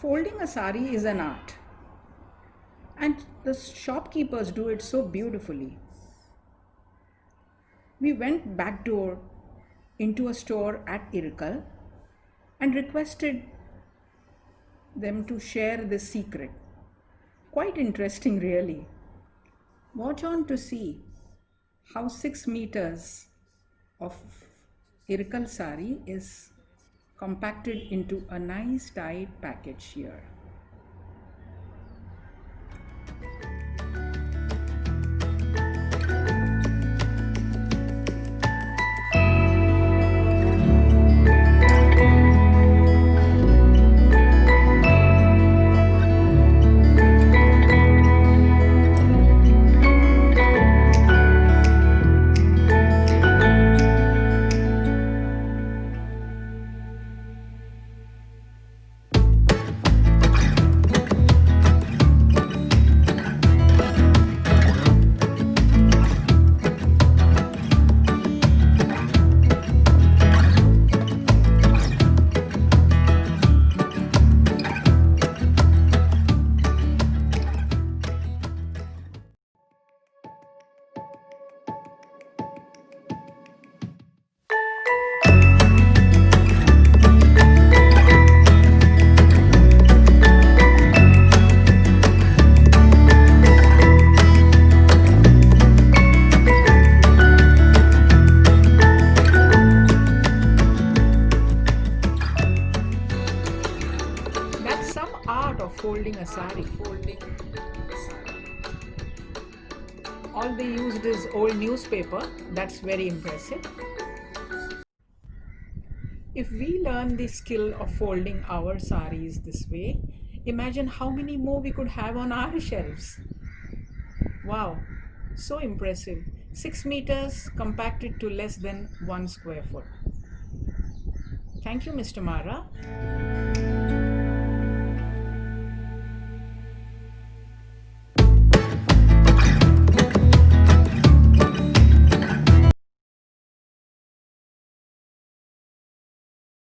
Folding a sari is an art, and the shopkeepers do it so beautifully. We went backdoor into a store at Irkal and requested them to share this secret. Quite interesting, really. Watch on to see how 6 meters of Irkal sari is compacted into a nice tight package here. That's some art of folding a sari. All they used is old newspaper. That's very impressive. If we learn the skill of folding our saris this way, imagine how many more we could have on our shelves. Wow, so impressive. 6 meters compacted to less than 1 square foot. Thank you, Mr. Mara.